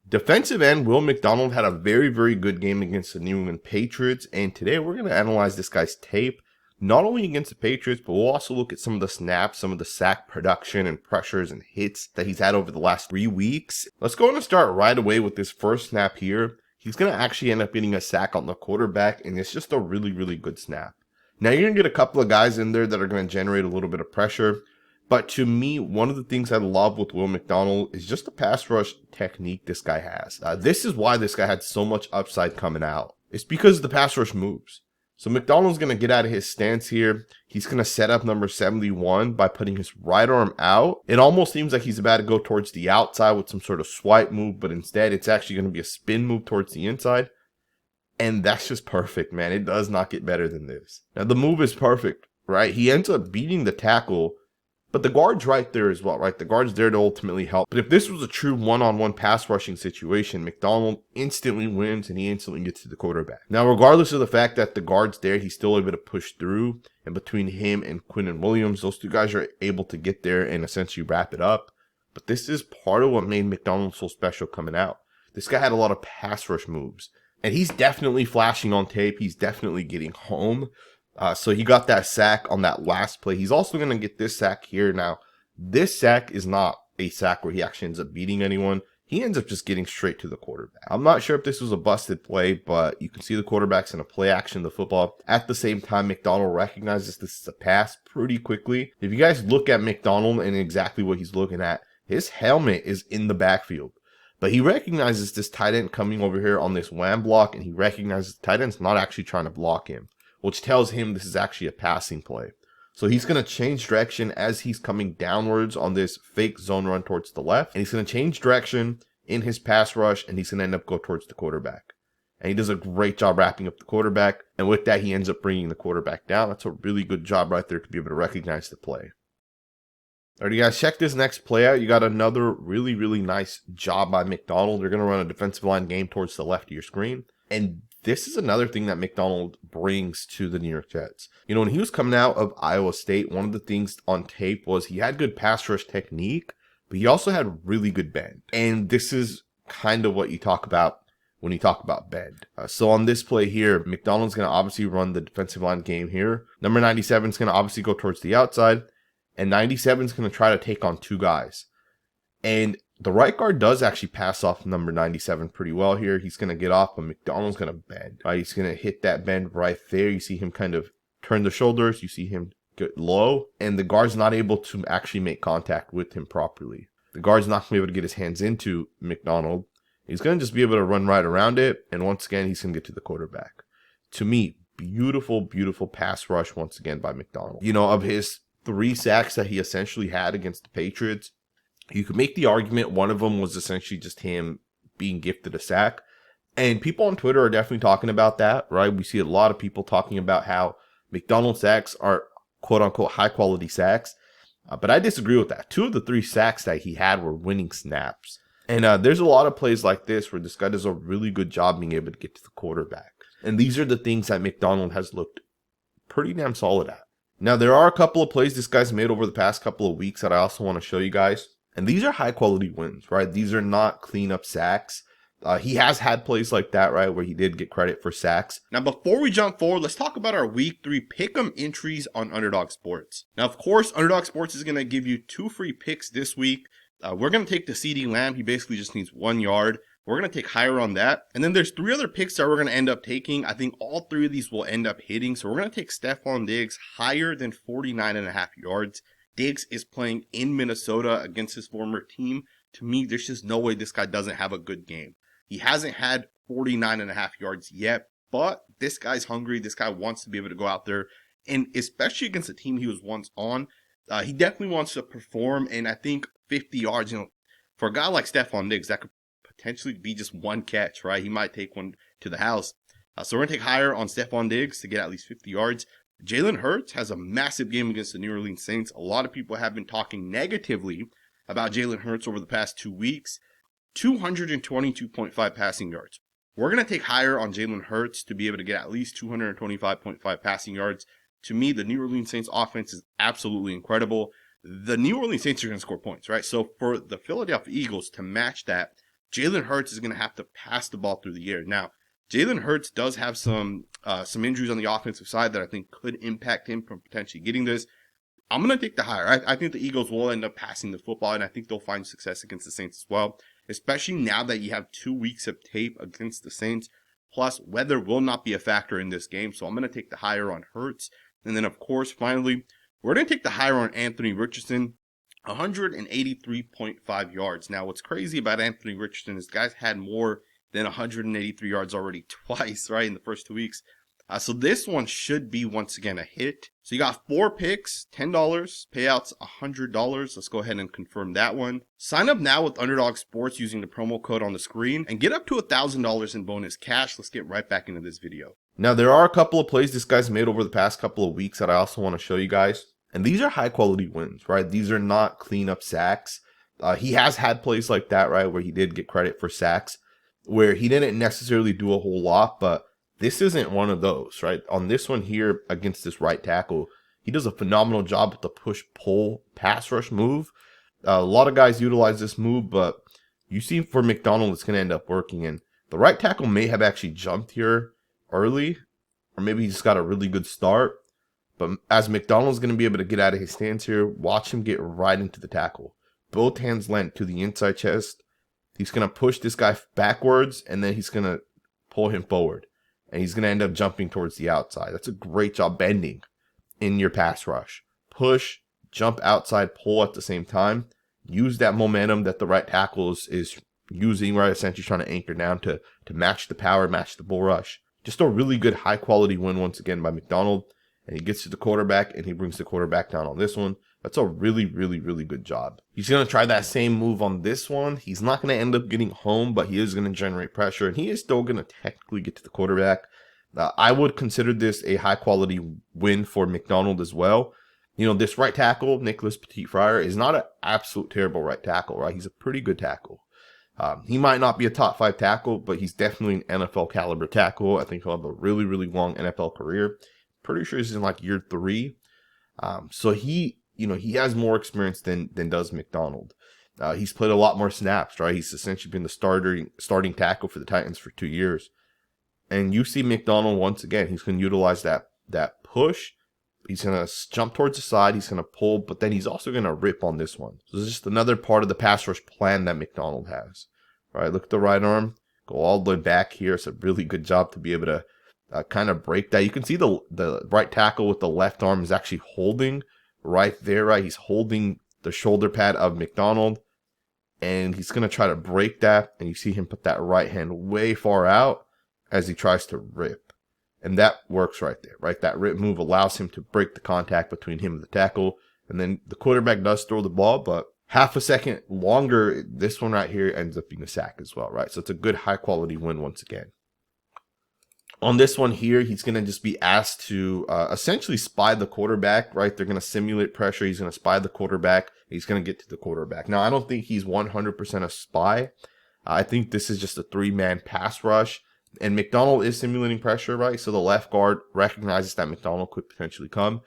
Defensive end Will McDonald had a very, very good game against the New England Patriots, and today we're going to analyze this guy's tape, not only against the Patriots, but we'll also look at some of the snaps, some of the sack production and pressures and hits that he's had over the last 3 weeks. Let's go and start right away with this first snap here. He's going to actually end up getting a sack on the quarterback, and it's just a really, really good snap. Now, you're going to get a couple of guys in there that are going to generate a little bit of pressure. But to me, one of the things I love with Will McDonald is just the pass rush technique this guy has. This is why this guy had so much upside coming out. It's because the pass rush moves. So McDonald's going to get out of his stance here. He's going to set up number 71 by putting his right arm out. It almost seems like he's about to go towards the outside with some sort of swipe move, but instead it's actually going to be a spin move towards the inside. And that's just perfect, man. It does not get better than this. Now, the move is perfect, right? He ends up beating the tackle, but the guard's right there as well, right? The guard's there to ultimately help. But if this was a true one-on-one pass rushing situation, McDonald instantly wins and he instantly gets to the quarterback. Now, regardless of the fact that the guard's there, he's still able to push through. And between him and Quinnen Williams, those two guys are able to get there and essentially wrap it up. But this is part of what made McDonald so special coming out. This guy had a lot of pass rush moves. And he's definitely flashing on tape. He's definitely getting home. So he got that sack on that last play. He's also going to get this sack here. Now, this sack is not a sack where he actually ends up beating anyone. He ends up just getting straight to the quarterback. I'm not sure if this was a busted play, but you can see the quarterback's in a play action of the football. At the same time, McDonald recognizes this is a pass pretty quickly. If you guys look at McDonald and exactly what he's looking at, his helmet is in the backfield. But he recognizes this tight end coming over here on this wham block, and he recognizes the tight end's not actually trying to block him, which tells him this is actually a passing play. So he's going to change direction as he's coming downwards on this fake zone run towards the left. And he's going to change direction in his pass rush, and he's going to end up go towards the quarterback. And he does a great job wrapping up the quarterback. And with that, he ends up bringing the quarterback down. That's a really good job right there to be able to recognize the play. All right, you guys, check this next play out. You got another really, really nice job by McDonald. They're going to run a defensive line game towards the left of your screen. And this is another thing that McDonald brings to the New York Jets. You know, when he was coming out of Iowa State, one of the things on tape was he had good pass rush technique, but he also had really good bend. And this is kind of what you talk about when you talk about bend. So on this play here, McDonald's going to obviously run the defensive line game here. Number 97 is going to obviously go towards the outside. And 97 is going to try to take on two guys. And the right guard does actually pass off number 97 pretty well here. He's going to get off, but McDonald's going to bend. He's going to hit that bend right there. You see him kind of turn the shoulders. You see him get low. And the guard's not able to actually make contact with him properly. The guard's not going to be able to get his hands into McDonald. He's going to just be able to run right around it. And once again, he's going to get to the quarterback. To me, beautiful, beautiful pass rush once again by McDonald. You know, of his 3 sacks that he essentially had against the Patriots, you could make the argument one of them was essentially just him being gifted a sack. And people on Twitter are definitely talking about that, right? We see a lot of people talking about how McDonald sacks are quote-unquote high-quality sacks. But I disagree with that. 2 of the 3 sacks that he had were winning snaps. And there's a lot of plays like this where this guy does a really good job being able to get to the quarterback. And these are the things that McDonald has looked pretty damn solid at. Now, there are a couple of plays this guy's made over the past couple of weeks that I also want to show you guys. And these are high-quality wins, right? These are not clean-up sacks. He has had plays like that, right, where he did get credit for sacks. Now, before we jump forward, let's talk about our Week 3 Pick'em entries on Underdog Sports. Now, of course, Underdog Sports is going to give you 2 free picks this week. We're going to take the CeeDee Lamb. He basically just needs 1 yard. We're going to take higher on that. And then there's 3 other picks that we're going to end up taking. I think all 3 of these will end up hitting. So we're going to take Stephon Diggs higher than 49.5 yards. Diggs is playing in Minnesota against his former team. To me, there's just no way this guy doesn't have a good game. He hasn't had 49.5 yards yet, but this guy's hungry. This guy wants to be able to go out there, and especially against a team he was once on, he definitely wants to perform. And I think 50 yards, for a guy like Stephon Diggs, that could potentially be just 1 catch, right? He might take one to the house. So we're going to take higher on Stephon Diggs to get at least 50 yards. Jalen Hurts has a massive game against the New Orleans Saints. A lot of people have been talking negatively about Jalen Hurts over the past 2 weeks. 222.5 passing yards. We're going to take higher on Jalen Hurts to be able to get at least 225.5 passing yards. To me, the New Orleans Saints offense is absolutely incredible. The New Orleans Saints are going to score points, right? So for the Philadelphia Eagles to match that, Jalen Hurts is going to have to pass the ball through the air. Now, Jalen Hurts does have some injuries on the offensive side that I think could impact him from potentially getting this. I'm going to take the higher. I think the Eagles will end up passing the football, and I think they'll find success against the Saints as well, especially now that you have 2 weeks of tape against the Saints. Plus, weather will not be a factor in this game, so I'm going to take the higher on Hurts. And then, of course, finally, we're going to take the higher on Anthony Richardson, 183.5 yards. Now, what's crazy about Anthony Richardson is guys had more than 183 yards already twice, right, in the first 2 weeks. So this one should be, once again, a hit. So you got 4 picks, $10, payouts $100. Let's go ahead and confirm that one. Sign up now with Underdog Sports using the promo code on the screen and get up to $1,000 in bonus cash. Let's get right back into this video. Now, there are a couple of plays this guy's made over the past couple of weeks that I also want to show you guys. And these are high quality wins, right? These are not cleanup sacks. He has had plays like that, right, where he did get credit for sacks, where he didn't necessarily do a whole lot, but this isn't one of those, right? On this one here against this right tackle, he does a phenomenal job with the push-pull pass rush move. A lot of guys utilize this move, but you see for McDonald, it's going to end up working. And the right tackle may have actually jumped here early, or maybe he just got a really good start. But as McDonald's going to be able to get out of his stance here, watch him get right into the tackle. Both hands lent to the inside chest. He's going to push this guy backwards, and then he's going to pull him forward. And he's going to end up jumping towards the outside. That's a great job bending in your pass rush. Push, jump outside, pull at the same time. Use that momentum that the right tackle is using, right? Essentially trying to anchor down to match the power, match the bull rush. Just a really good high quality win once again by McDonald. And he gets to the quarterback and he brings the quarterback down on this one. That's a really, really, really good job. He's going to try that same move on this one. He's not going to end up getting home, but he is going to generate pressure, and he is still going to technically get to the quarterback. I would consider this a high-quality win for McDonald as well. You know, this right tackle, Nicholas Petit-Frere, is not an absolute terrible right tackle, right? He's a pretty good tackle. He might not be a top 5 tackle, but he's definitely an NFL caliber tackle. I think he'll have a really, really long NFL career. Pretty sure he's in like year 3. So he has more experience than does McDonald. He's played a lot more snaps, right? He's essentially been the starting tackle for the Titans for 2 years. And you see McDonald once again, he's going to utilize that push. He's going to jump towards the side. He's going to pull, but then he's also going to rip on this one. So this is just another part of the pass rush plan that McDonald has. All right, look at the right arm. Go all the way back here. It's a really good job to be able to kind of break that. You can see the right tackle with the left arm is actually holding right there, right? He's holding the shoulder pad of McDonald, and he's going to try to break that, and you see him put that right hand way far out as he tries to rip. And that works right there, right? That rip move allows him to break the contact between him and the tackle, and then the quarterback does throw the ball, but half a second longer, this one right here ends up being a sack as well, right? So it's a good high-quality win once again. On this one here, he's going to just be asked to essentially spy the quarterback, right? They're going to simulate pressure. He's going to spy the quarterback. He's going to get to the quarterback. Now, I don't think he's 100% a spy. I think this is just a 3-man pass rush. And McDonald is simulating pressure, right? So the left guard recognizes that McDonald could potentially come.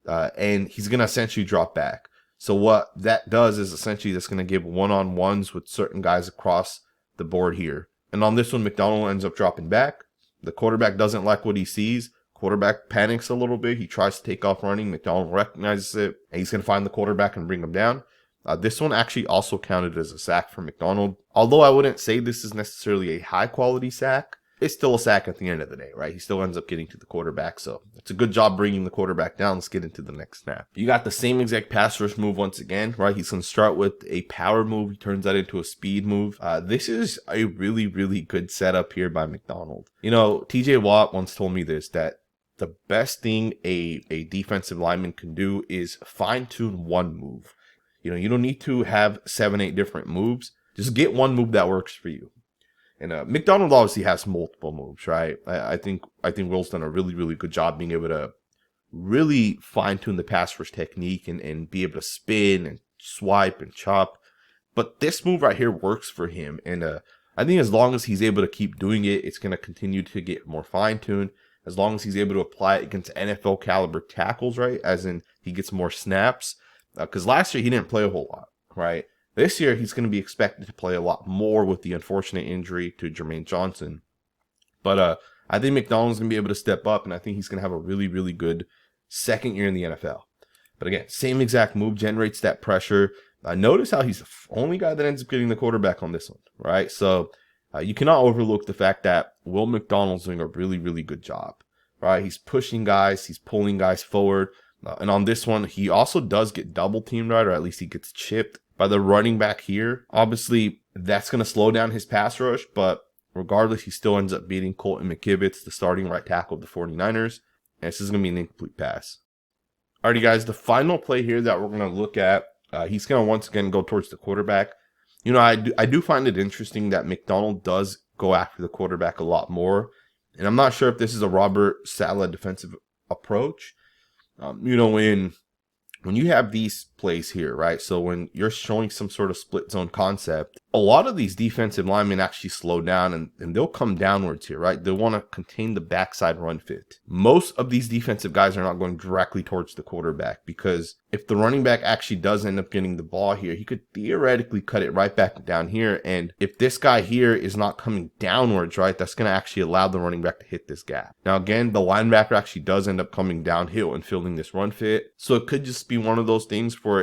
And he's going to essentially drop back. So what that does is essentially that's going to give one-on-ones with certain guys across the board here. And on this one, McDonald ends up dropping back. The quarterback doesn't like what he sees. Quarterback panics a little bit. He tries to take off running. McDonald recognizes it, and he's going to find the quarterback and bring him down. This one actually also counted as a sack for McDonald. Although I wouldn't say this is necessarily a high-quality sack, it's still a sack at the end of the day, right? He still ends up getting to the quarterback, so it's a good job bringing the quarterback down. Let's get into the next snap. You got the same exact pass rush move once again, right? He's going to start with a power move. He turns that into a speed move. This is a really, really good setup here by McDonald. You know, TJ Watt once told me this, that the best thing a defensive lineman can do is fine-tune one move. You know, you don't need to have 7-8 different moves. Just get one move that works for you. And McDonald obviously has multiple moves, right? I think Will's done a really, really good job being able to really fine-tune the pass rush technique and be able to spin and swipe and chop. But this move right here works for him. And I think as long as he's able to keep doing it, it's going to continue to get more fine-tuned. As long as he's able to apply it against NFL caliber tackles, right? As in he gets more snaps. Because last year he didn't play a whole lot, right? This year, he's going to be expected to play a lot more with the unfortunate injury to Jermaine Johnson. But I think McDonald's going to be able to step up, and I think he's going to have a really, really good second year in the NFL. But again, same exact move, generates that pressure. Notice how he's the only guy that ends up getting the quarterback on this one, right? So you cannot overlook the fact that Will McDonald's doing a really, really good job, right? He's pushing guys, he's pulling guys forward. And on this one, he also does get double teamed, right? Or at least he gets chipped by the running back here. Obviously, that's going to slow down his pass rush, but regardless, he still ends up beating Colton McKivitz, the starting right tackle of the 49ers. And this is going to be an incomplete pass. Alrighty, guys, the final play here that we're going to look at, he's going to once again go towards the quarterback. You know, I do find it interesting that McDonald does go after the quarterback a lot more. And I'm not sure if this is a Robert Saleh defensive approach. You know, when you have these plays here, right? So when you're showing some sort of split zone concept, a lot of these defensive linemen actually slow down and they'll come downwards here, right? They want to contain the backside run fit. Most of these defensive guys are not going directly towards the quarterback because if the running back actually does end up getting the ball here, he could theoretically cut it right back down here. And if this guy here is not coming downwards, right, that's going to actually allow the running back to hit this gap. Now, again, the linebacker actually does end up coming downhill and filling this run fit. So it could just be one of those things from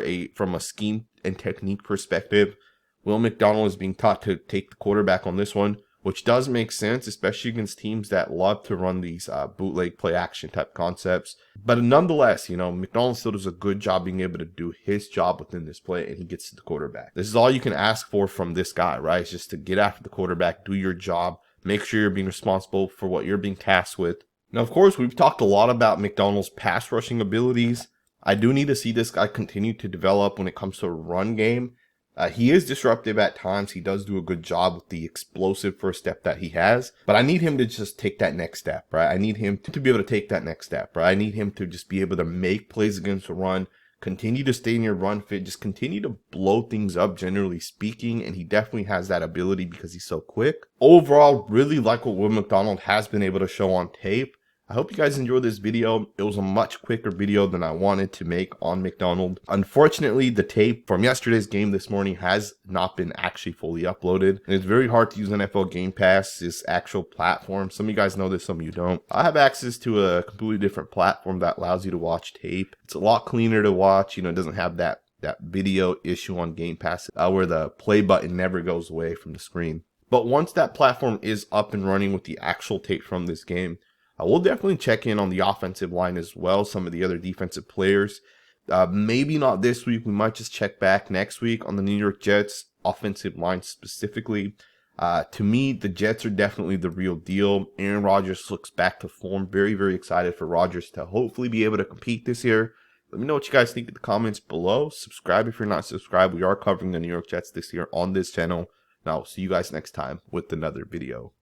a scheme and technique perspective. Will McDonald is being taught to take the quarterback on this one, which does make sense, especially against teams that love to run these bootleg play action type concepts. But nonetheless, you know, McDonald still does a good job being able to do his job within this play, and he gets to the quarterback. This is all you can ask for from this guy, right? It's just to get after the quarterback, do your job, make sure you're being responsible for what you're being tasked with. Now, of course, we've talked a lot about McDonald's pass rushing abilities. I do need to see this guy continue to develop when it comes to a run game. He is disruptive at times. He does do a good job with the explosive first step that he has. But I need him to just take that next step, right? I need him to be able to take that next step, right? I need him to just be able to make plays against the run, continue to stay in your run fit, just continue to blow things up, generally speaking. And he definitely has that ability because he's so quick. Overall, really like what Will McDonald has been able to show on tape. I hope you guys enjoyed this video. It was a much quicker video than I wanted to make on McDonald. Unfortunately, the tape from yesterday's game this morning has not been actually fully uploaded. And it's very hard to use NFL Game Pass, this actual platform. Some of you guys know this, some of you don't. I have access to a completely different platform that allows you to watch tape. It's a lot cleaner to watch. You know, it doesn't have that video issue on Game Pass where the play button never goes away from the screen. But once that platform is up and running with the actual tape from this game, we'll definitely check in on the offensive line as well, some of the other defensive players. Maybe not this week. We might just check back next week on the New York Jets offensive line specifically. To me, the Jets are definitely the real deal. Aaron Rodgers looks back to form. Very, very excited for Rodgers to hopefully be able to compete this year. Let me know what you guys think in the comments below. Subscribe if you're not subscribed. We are covering the New York Jets this year on this channel. Now, I'll see you guys next time with another video.